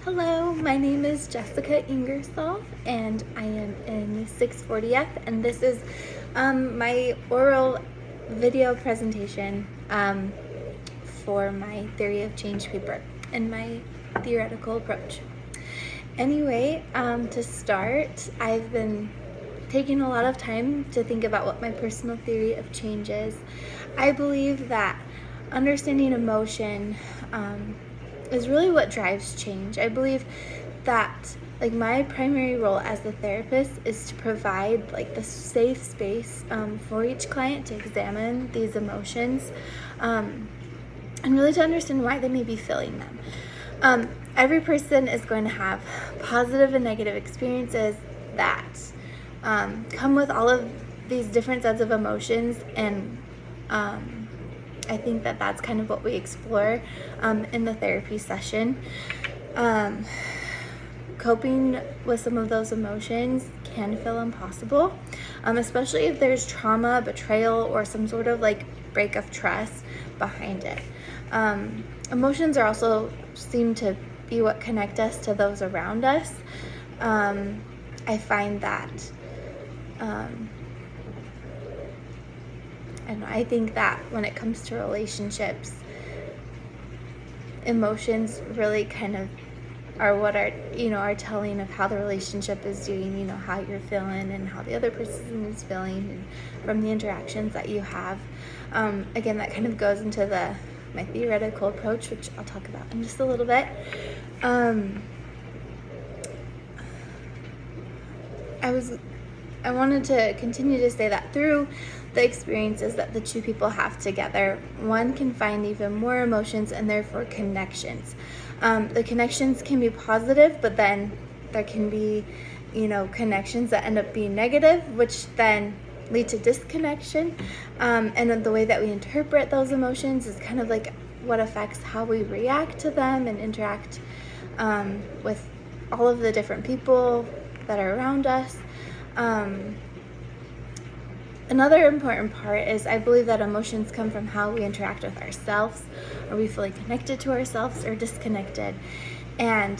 Hello, my name is Jessica Ingersoll, and I am in 640F, and this is my oral video presentation for my theory of change paper and my theoretical approach. Anyway, to start, I've been taking a lot of time to think about what my personal theory of change is. I believe that understanding emotion is really what drives change. I believe that my primary role as the therapist is to provide the safe space for each client to examine these emotions and really to understand why they may be feeling them. Every person is going to have positive and negative experiences that come with all of these different sets of emotions, and I think that that's kind of what we explore in the therapy session. Coping with some of those emotions can feel impossible, especially if there's trauma, betrayal, or some sort of break of trust behind it. Emotions are also seem to be what connect us to those around us. I find that I think that when it comes to relationships, emotions really kind of are what are telling of how the relationship is doing, how you're feeling and how the other person is feeling, and from the interactions that you have. Again, that kind of goes into my theoretical approach, which I'll talk about in just a little bit. I wanted to continue to say that through the experiences that the two people have together, one can find even more emotions and therefore connections. The connections can be positive, but then there can be, connections that end up being negative, which then lead to disconnection. And the way that we interpret those emotions is kind of what affects how we react to them and interact with all of the different people that are around us. Another important part is I believe that emotions come from how we interact with ourselves. Are we feeling connected to ourselves or disconnected? And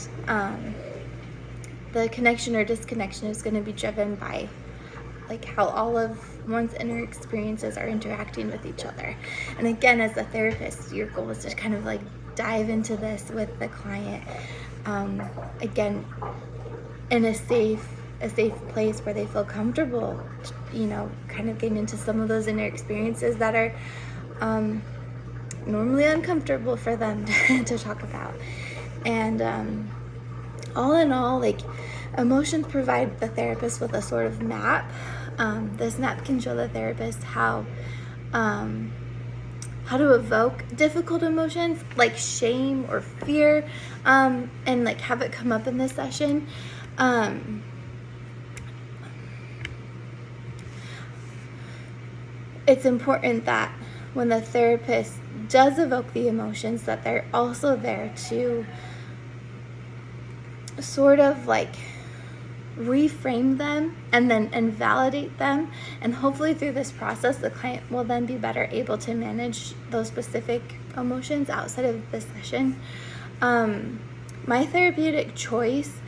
the connection or disconnection is going to be driven by how all of one's inner experiences are interacting with each other. And again, as a therapist, your goal is to kind of dive into this with the client, again, in a safe place where they feel comfortable, kind of getting into some of those inner experiences that are normally uncomfortable for them to talk about. And all in all, emotions provide the therapist with a sort of map. This map can show the therapist how to evoke difficult emotions like shame or fear, and have it come up in this session. It's important that when the therapist does evoke the emotions, that they're also there to sort of reframe them and validate them. And hopefully through this process, the client will then be better able to manage those specific emotions outside of the session. My therapeutic choice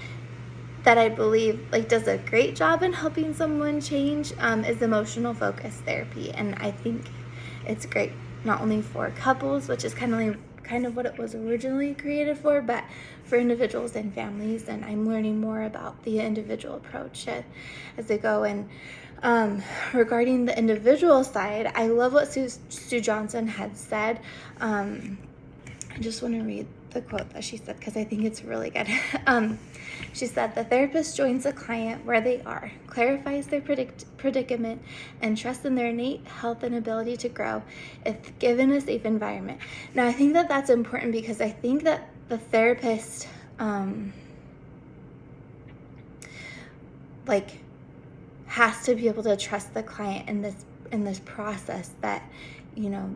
that I believe does a great job in helping someone change is emotional focus therapy. And I think it's great not only for couples, which is kind of what it was originally created for, but for individuals and families. And I'm learning more about the individual approach as I go. And regarding the individual side, I love what Sue Johnson had said. I just want to read the quote that she said because I think it's really good. She said, "The therapist joins the client where they are, clarifies their predicament, and trusts in their innate health and ability to grow if given a safe environment." Now, I think that that's important because I think that the therapist has to be able to trust the client in this process, that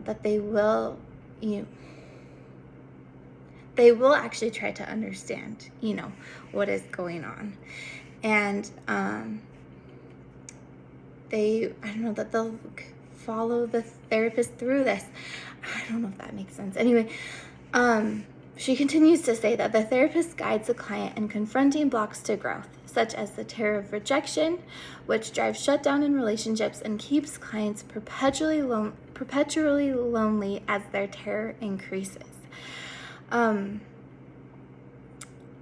that they will actually try to understand, what is going on. And that they'll follow the therapist through this. I don't know if that makes sense. Anyway, she continues to say that the therapist guides the client in confronting blocks to growth, such as the terror of rejection, which drives shutdown in relationships and keeps clients perpetually lonely as their terror increases.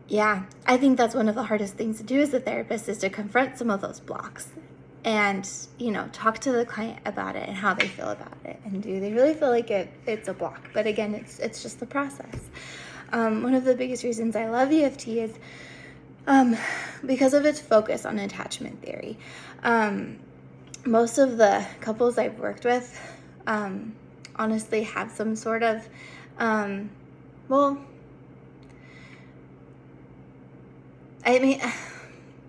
Yeah, I think that's one of the hardest things to do as a therapist, is to confront some of those blocks and, talk to the client about it and how they feel about it. And do they really feel like it's a block? But again, it's just the process. One of the biggest reasons I love EFT is because of its focus on attachment theory. Most of the couples I've worked with honestly have some sort of,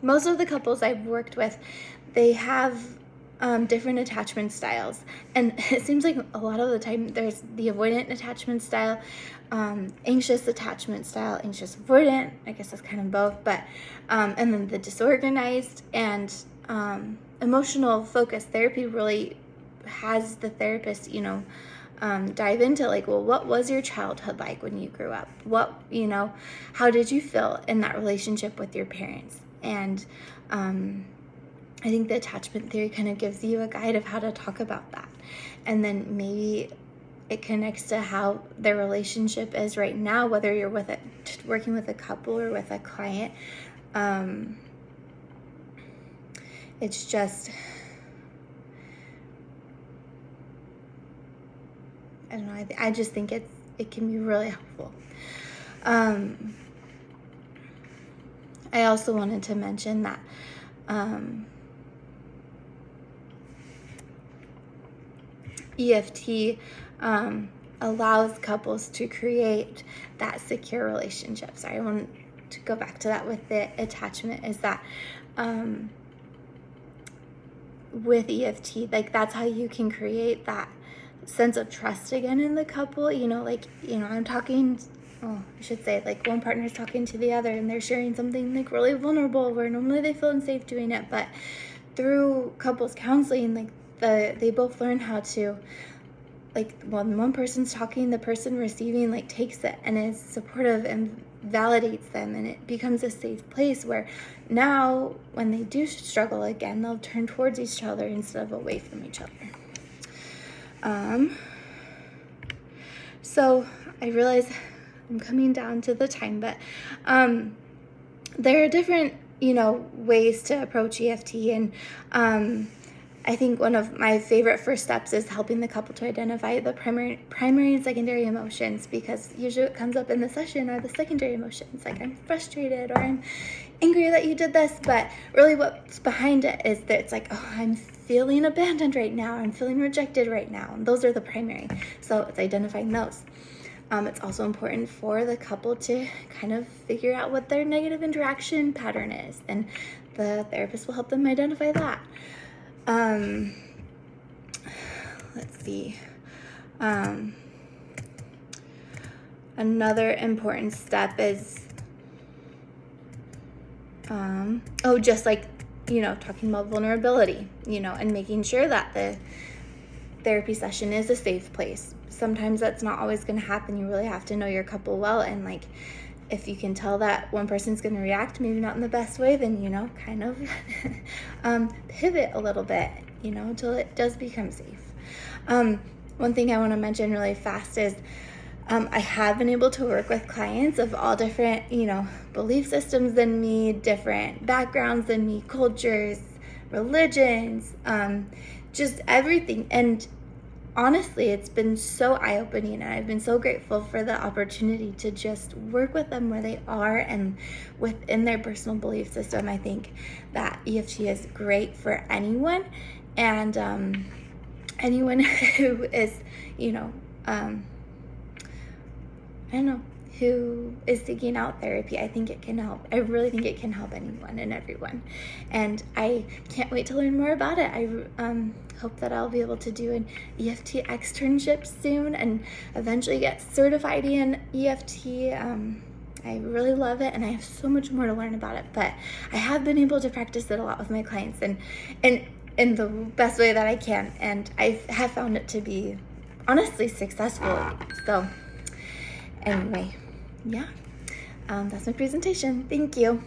most of the couples I've worked with, they have different attachment styles. And it seems like a lot of the time there's the avoidant attachment style, anxious attachment style, anxious avoidant, I guess that's kind of both, but, and then the disorganized and emotional focus therapy really has the therapist, dive into like, well, what was your childhood like when you grew up? How did you feel in that relationship with your parents? And I think the attachment theory kind of gives you a guide of how to talk about that. And then maybe it connects to how their relationship is right now, whether you're working with a couple or with a client. It's just, I don't know, I just think it can be really helpful. I also wanted to mention that EFT allows couples to create that secure relationship. Sorry, I want to go back to that with the attachment, is that with EFT, like, that's how you can create that sense of trust again in the couple. I'm talking, I should say, like, one partner's talking to the other and they're sharing something like really vulnerable where normally they feel unsafe doing it, but through couples counseling, like, they both learn how to, like, when one person's talking, the person receiving, like, takes it and is supportive and validates them, and it becomes a safe place where now when they do struggle again, they'll turn towards each other instead of away from each other. So I realize I'm coming down to the time, but there are different, ways to approach EFT, and I think one of my favorite first steps is helping the couple to identify the primary and secondary emotions, because usually what comes up in the session are the secondary emotions, like I'm frustrated or I'm angry that you did this, but really what's behind it is that it's like, oh, I'm feeling abandoned right now, I'm feeling rejected right now, and those are the primary. So it's identifying those. It's also important for the couple to kind of figure out what their negative interaction pattern is, and the therapist will help them identify that. Let's see. Another important step is, just like, talking about vulnerability, and making sure that the therapy session is a safe place. Sometimes that's not always going to happen. You really have to know your couple well, and like, if you can tell that one person's going to react maybe not in the best way, then kind of pivot a little bit, until it does become safe. One thing I want to mention really fast is I have been able to work with clients of all different, belief systems than me, different backgrounds than me, cultures, religions, just everything. And honestly, it's been so eye-opening, and I've been so grateful for the opportunity to just work with them where they are and within their personal belief system. I think that EFT is great for anyone, and anyone who is, who is seeking out therapy. I think it can help. I really think it can help anyone and everyone. And I can't wait to learn more about it. I hope that I'll be able to do an EFT externship soon and eventually get certified in EFT. I really love it, and I have so much more to learn about it. But I have been able to practice it a lot with my clients, and in the best way that I can. And I have found it to be honestly successful. So anyway, yeah, that's my presentation. Thank you.